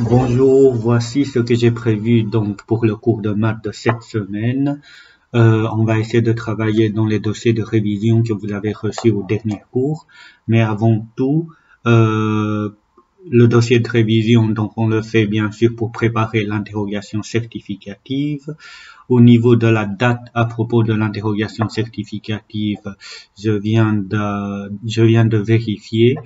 Bonjour, voici ce que j'ai prévu donc pour le cours de maths de cette semaine. On va essayer de travailler dans les dossiers de révision que vous avez reçus au dernier cours. Mais avant tout, le dossier de révision, donc on le fait bien sûr pour préparer l'interrogation certificative. Au niveau de la date à propos de l'interrogation certificative, je viens de vérifier.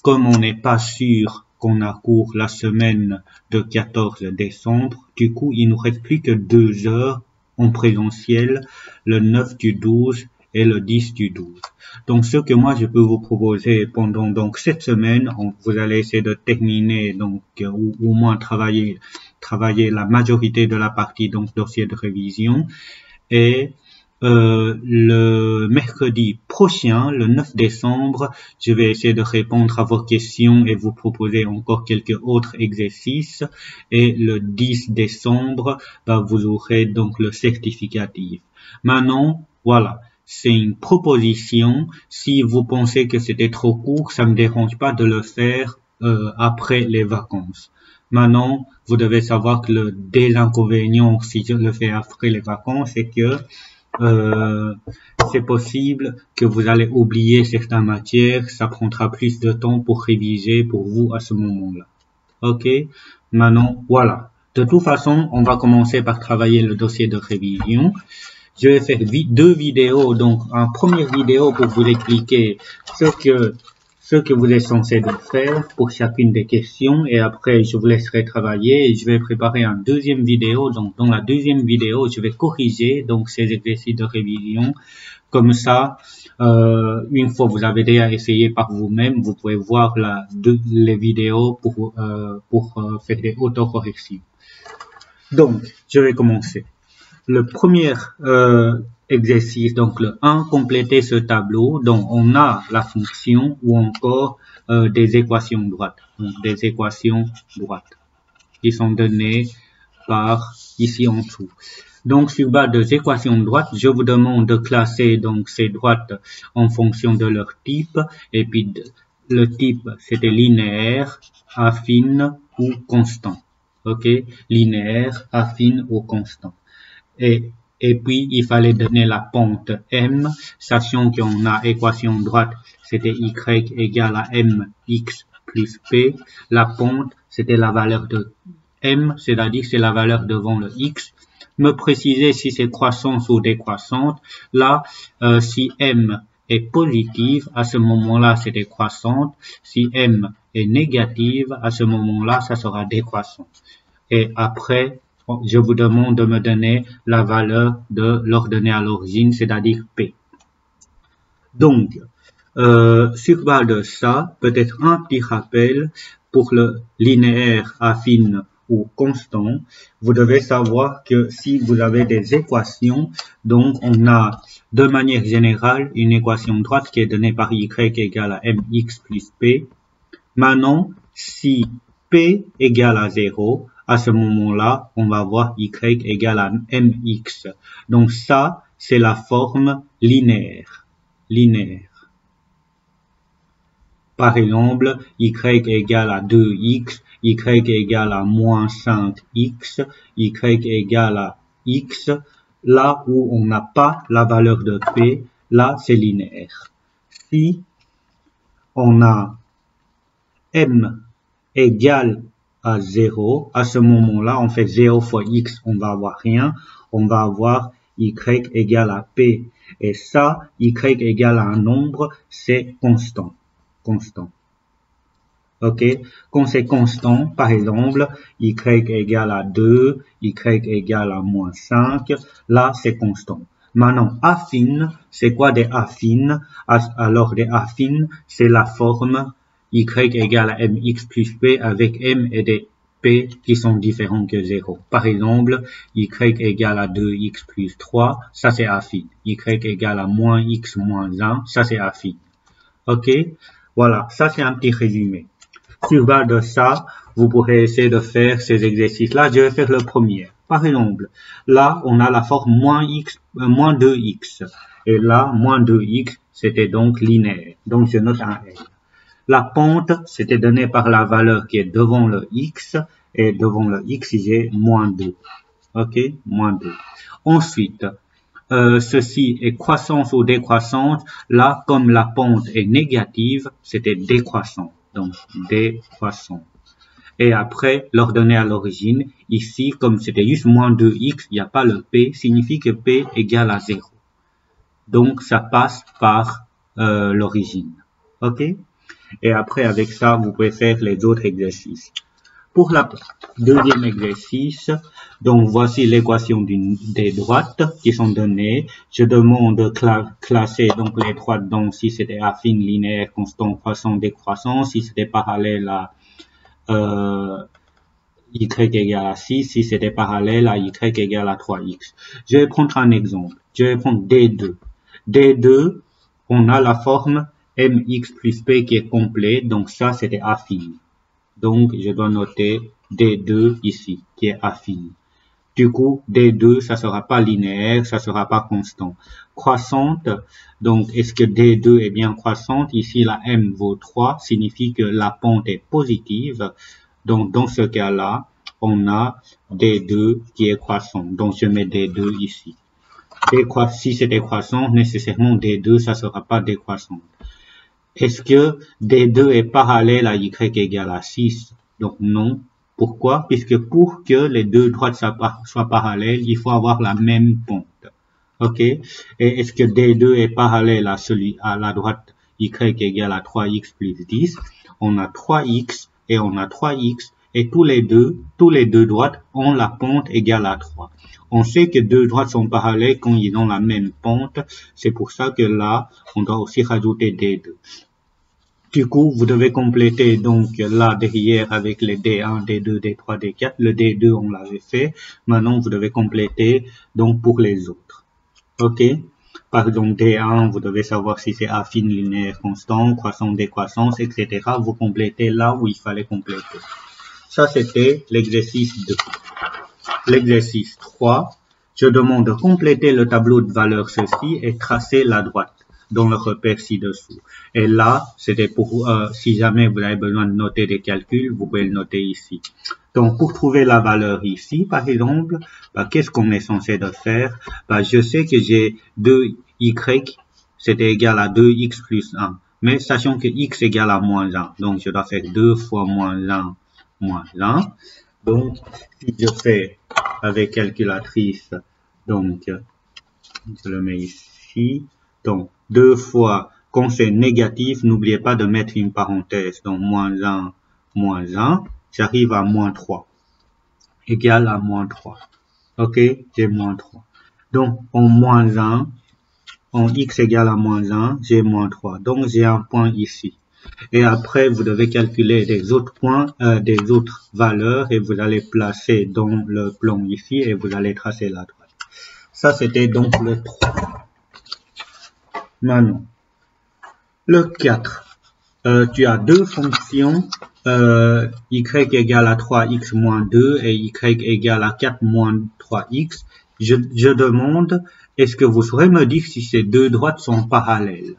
Comme on n'est pas sûr qu'on a cours la semaine de 14 décembre, du coup, il nous reste plus que 2 heures en présentiel, le 9 du 12 et le 10 du 12. Donc, ce que moi, je peux vous proposer pendant donc cette semaine, vous allez essayer de terminer, donc, ou au moins travailler la majorité de la partie, donc, dossier de révision. Et le mercredi prochain, le 9 décembre, je vais essayer de répondre à vos questions et vous proposer encore quelques autres exercices. Et le 10 décembre, vous aurez donc le certificatif. Maintenant, voilà, c'est une proposition. Si vous pensez que c'était trop court, ça me dérange pas de le faire après les vacances. Maintenant, vous devez savoir que le désinconvénient, si je le fais après les vacances, c'est que c'est possible que vous allez oublier certaines matières, ça prendra plus de temps pour réviser pour vous à ce moment-là. Ok, maintenant, voilà. De toute façon, on va commencer par travailler le dossier de révision. Je vais faire deux vidéos, donc en première vidéo pour vous expliquer ce que vous êtes censé de faire pour chacune des questions, et après je vous laisserai travailler et je vais préparer une deuxième vidéo. Donc dans la deuxième vidéo, je vais corriger donc ces exercices de révision. Comme ça, une fois vous avez déjà essayé par vous-même, vous pouvez voir les vidéos pour faire des autocorrections. Donc, je vais commencer. Le premier exercice, donc le 1, compléter ce tableau. Donc, on a la fonction ou encore des équations droites. Donc, des équations droites qui sont données par ici en dessous. Donc, sur base des équations droites, je vous demande de classer donc ces droites en fonction de leur type. Et puis, le type, c'était linéaire, affine ou constant. Ok, linéaire, affine ou constant. Et puis, il fallait donner la pente m, sachant qu'on a équation droite, c'était y égale à mx plus p. La pente, c'était la valeur de m, c'est-à-dire c'est la valeur devant le x. Me préciser si c'est croissance ou décroissante. Là, si m est positive, à ce moment-là, c'est décroissante. Si m est négative, à ce moment-là, ça sera décroissant. Et après, je vous demande de me donner la valeur de l'ordonnée à l'origine, c'est-à-dire P. Donc, sur base de ça, peut-être un petit rappel pour le linéaire, affine ou constant. Vous devez savoir que si vous avez des équations, donc on a de manière générale une équation droite qui est donnée par y égale à mx plus p. Maintenant, si p égale à 0, à ce moment-là, on va voir y égale à mx. Donc ça, c'est la forme linéaire. Par exemple, y égale à 2x, y égale à moins 5x, y égale à x. Là où on n'a pas la valeur de p, là, c'est linéaire. Si on a m égale à 0, à ce moment-là, on fait 0 fois x, on va avoir rien, on va avoir y égale à p. Et ça, y égale à un nombre, c'est constant. Ok, quand c'est constant, par exemple, y égale à 2, y égale à moins 5, là, c'est constant. Maintenant, affine, c'est quoi des affines? Alors, des affines, c'est la forme y égale à mx plus p avec m et des p qui sont différents que 0. Par exemple, y égale à 2x plus 3, ça c'est affine. Y égale à moins x moins 1, ça c'est affine. Ok, voilà, ça c'est un petit résumé. Sur base de ça, vous pourrez essayer de faire ces exercices-là. Je vais faire le premier. Par exemple, là, on a la forme moins 2x. Et là, moins 2x, c'était donc linéaire. Donc, je note un L. La pente, c'était donné par la valeur qui est devant le x, et devant le x, j'ai moins 2. Ok, moins 2. Ensuite, ceci est croissance ou décroissance. Là, comme la pente est négative, c'était décroissant. Donc, décroissant. Et après, l'ordonnée à l'origine, ici, comme c'était juste moins 2x, il n'y a pas le p, signifie que p égale à 0. Donc, ça passe par l'origine. Ok? Et après, avec ça, vous pouvez faire les autres exercices. Pour le deuxième exercice, donc voici l'équation des droites qui sont données. Je demande de classer donc les droites, donc si c'était affine, linéaire, constant, croissant, décroissant, si c'était parallèle à y égale à 6, si c'était parallèle à y égale à 3x. Je vais prendre un exemple. Je vais prendre D2. D2, on a la forme mx plus p qui est complet, donc ça c'était affine. Donc je dois noter D2 ici, qui est affine. Du coup, D2, ça sera pas linéaire, ça sera pas constant. Croissante, donc est-ce que D2 est bien croissante? Ici, la M vaut 3, signifie que la pente est positive. Donc, dans ce cas-là, on a D2 qui est croissant. Donc, je mets D2 ici. Si c'est décroissant, nécessairement D2, ça sera pas décroissant. Est-ce que D2 est parallèle à y égale à 6? Donc, non. Pourquoi? Puisque pour que les deux droites soient parallèles, il faut avoir la même pente. Ok? Et est-ce que D2 est parallèle à la droite y égale à 3x plus 10? On a 3x et on a 3x et tous les deux droites ont la pente égale à 3. On sait que deux droites sont parallèles quand ils ont la même pente. C'est pour ça que là, on doit aussi rajouter D2. Du coup, vous devez compléter donc là derrière avec les D1, D2, D3, D4. Le D2, on l'avait fait. Maintenant, vous devez compléter donc pour les autres. Ok? Par exemple, D1, vous devez savoir si c'est affine, linéaire, constant, croissant, décroissance, etc. Vous complétez là où il fallait compléter. Ça, c'était l'exercice 2. L'exercice 3, je demande de compléter le tableau de valeurs ceci et tracer la droite dans le repère ci-dessous. Et là, c'était pour, si jamais vous avez besoin de noter des calculs, vous pouvez le noter ici. Donc, pour trouver la valeur ici, par exemple, qu'est-ce qu'on est censé de faire? Je sais que j'ai 2y, c'était égal à 2x plus 1. Mais sachant que x égale à moins 1, donc je dois faire 2 fois moins 1, moins 1. Donc, si je fais avec calculatrice, donc, je le mets ici, donc, 2 fois, quand c'est négatif, n'oubliez pas de mettre une parenthèse, donc moins 1, j'arrive à moins 3, égal à moins 3. Ok, j'ai moins 3. Donc, en moins 1, en x égale à moins 1, j'ai moins 3. Donc, j'ai un point ici. Et après, vous devez calculer des autres points, des autres valeurs, et vous allez placer dans le plan ici, et vous allez tracer la droite. Ça, c'était donc le 3. Maintenant, le 4. Tu as deux fonctions, y égale à 3x moins 2 et y égale à 4 moins 3x. Je demande, est-ce que vous saurez me dire si ces deux droites sont parallèles?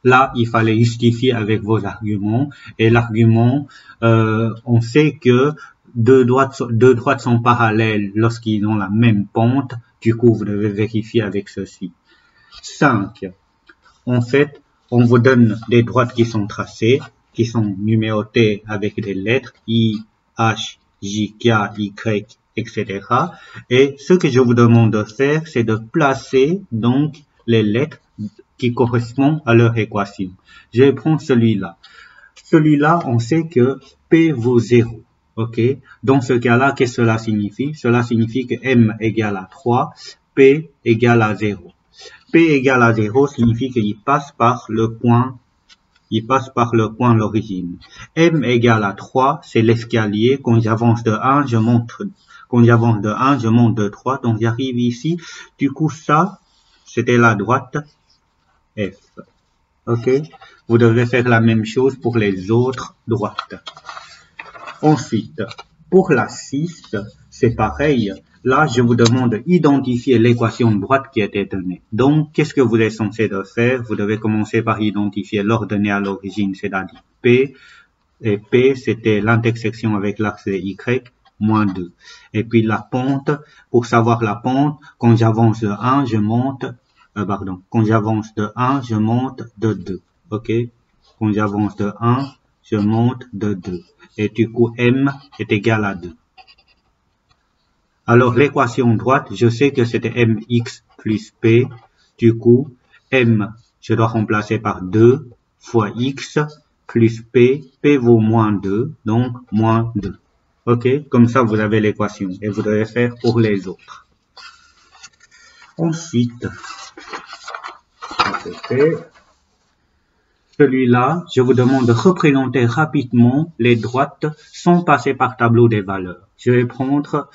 Là, il fallait justifier avec vos arguments. Et l'argument, on sait que deux droites sont parallèles lorsqu'ils ont la même pente. Du coup, vous devez vérifier avec ceci. 5. En fait, on vous donne des droites qui sont tracées, qui sont numérotées avec des lettres I, H, J, K, Y, etc. Et ce que je vous demande de faire, c'est de placer donc les lettres qui correspondent à leur équation. Je vais prendre celui-là. Celui-là, on sait que P vaut 0. Ok? Dans ce cas-là, qu'est-ce que cela signifie? Cela signifie que M égale à 3, P égale à 0. P égale à 0 signifie qu'il passe par le point, l'origine. M égale à 3, c'est l'escalier. Quand j'avance de 1, je monte de 3. Donc, j'arrive ici. Du coup, ça, c'était la droite F. Ok? Vous devez faire la même chose pour les autres droites. Ensuite, pour la 6, c'est pareil. là, je vous demande d'identifier l'équation de droite qui était donnée. Donc, qu'est-ce que vous êtes censé de faire? Vous devez commencer par identifier l'ordonnée à l'origine, c'est-à-dire P. Et P, c'était l'intersection avec l'axe de Y, moins 2. Et puis la pente, pour savoir la pente, quand j'avance de 1, je monte, quand j'avance de 1, je monte de 2. OK? Quand j'avance de 1, je monte de 2. Et du coup, M est égal à 2. Alors, l'équation droite, je sais que c'était mx plus p. Du coup, m, je dois remplacer par 2 fois x plus p. P vaut moins 2, donc moins 2. OK? Comme ça, vous avez l'équation. Et vous devez faire pour les autres. Ensuite, celui-là, je vous demande de représenter rapidement les droites sans passer par tableau des valeurs. Je vais prendre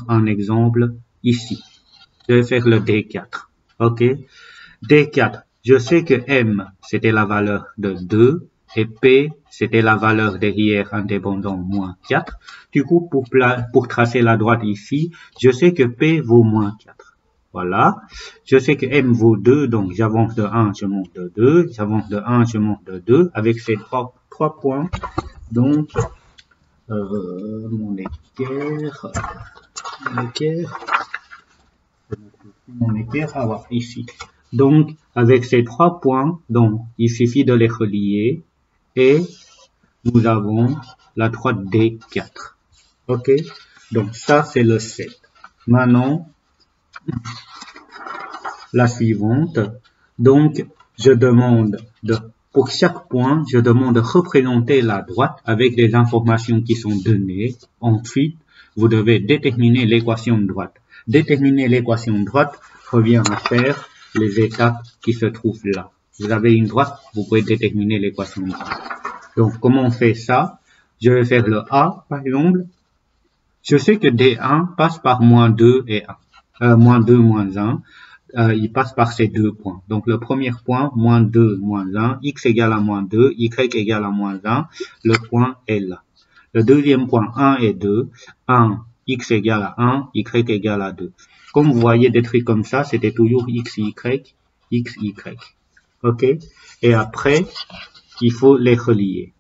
un exemple ici. Je vais faire le D4. OK? D4, je sais que M, c'était la valeur de 2 et P, c'était la valeur derrière indépendant moins 4. Du coup, pour tracer la droite ici, je sais que P vaut moins 4. Voilà. Je sais que M vaut 2, donc j'avance de 1, je monte de 2. J'avance de 1, je monte de 2. Avec ces trois points, donc, mon équerre, ici. Donc, avec ces 3 points, donc, il suffit de les relier et nous avons la droite D4. OK? Donc, ça, c'est le 7. Maintenant, la suivante. Donc, je demande pour chaque point, je demande de représenter la droite avec les informations qui sont données. Ensuite, vous devez déterminer l'équation de droite. Déterminer l'équation de droite revient à faire les étapes qui se trouvent là. Vous avez une droite, vous pouvez déterminer l'équation de droite. Donc, comment on fait ça? Je vais faire le A, par exemple. Je sais que D1 passe par moins 2 et 1. Moins 2, moins 1. Il passe par ces 2 points. Donc, le premier point, moins 2, moins 1, x égale à moins 2, y égale à moins 1, le point est là. Le deuxième point, 1 et 2, 1, x égale à 1, y égale à 2. Comme vous voyez des trucs comme ça, c'était toujours x, y. OK? Et après, il faut les relier.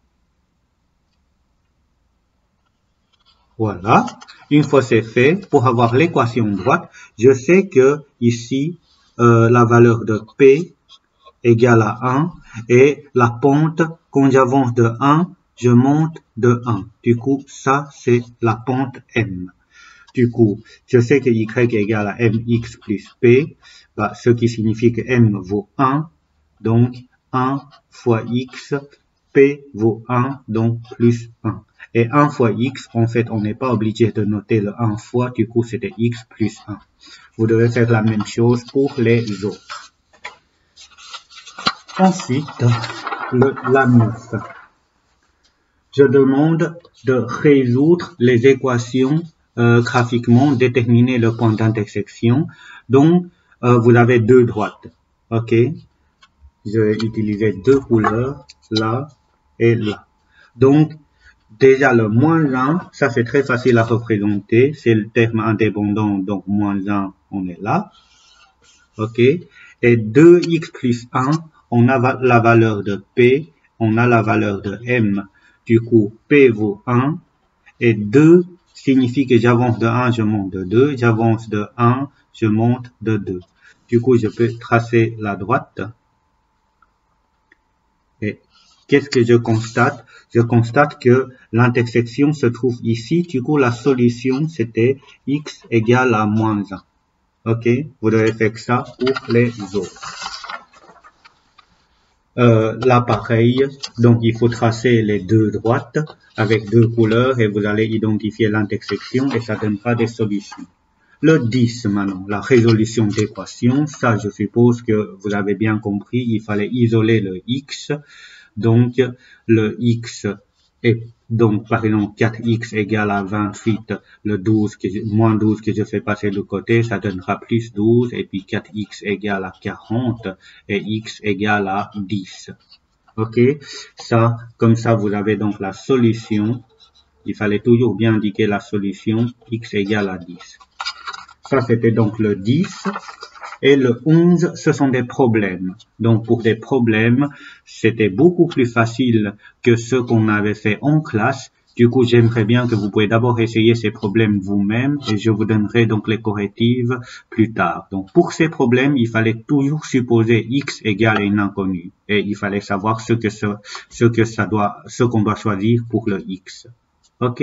Voilà. Une fois c'est fait, pour avoir l'équation droite, je sais que ici, la valeur de P égale à 1 et la pente, quand j'avance de 1, je monte de 1. Du coup, ça, c'est la pente M. Du coup, je sais que Y égale à mx plus P, ce qui signifie que M vaut 1, donc 1 fois X, P vaut 1, donc plus 1. Et 1 fois X, en fait, on n'est pas obligé de noter le 1 fois, du coup, c'était X plus 1. Vous devez faire la même chose pour les autres. Ensuite, la 9. Je demande de résoudre les équations graphiquement, déterminer le point d'intersection. Donc, vous avez deux droites. OK? Je vais utiliser deux couleurs, là et là. Donc, déjà le moins 1, ça c'est très facile à représenter. C'est le terme indépendant, donc moins 1, on est là. OK? Et 2x plus 1, on a la valeur de P, on a la valeur de M. Du coup, P vaut 1. Et 2 signifie que j'avance de 1, je monte de 2. J'avance de 1, je monte de 2. Du coup, je peux tracer la droite. Et qu'est-ce que je constate? Je constate que l'intersection se trouve ici. Du coup, la solution, c'était x égale à moins 1. OK? Vous devez faire ça pour les autres. Là, pareil. Donc, il faut tracer les deux droites avec deux couleurs et vous allez identifier l'intersection et ça donnera des solutions. Le 10 maintenant, la résolution d'équation. Ça, je suppose que vous avez bien compris. Il fallait isoler le x. Donc, le x est donc, par exemple, 4x égale à 28, le 12 moins 12 que je fais passer de côté, ça donnera plus 12, et puis 4x égale à 40, et x égale à 10. OK? Ça, comme ça, vous avez donc la solution Il fallait toujours bien indiquer la solution x égale à 10. Ça, c'était donc le 10. Et le 11, ce sont des problèmes. Donc, pour des problèmes, c'était beaucoup plus facile que ce qu'on avait fait en classe. Du coup, j'aimerais bien que vous pouvez d'abord essayer ces problèmes vous-même et je vous donnerai donc les correctives plus tard. Donc, pour ces problèmes, il fallait toujours supposer x égale à une inconnue et il fallait savoir ce qu'on doit choisir pour le x. OK?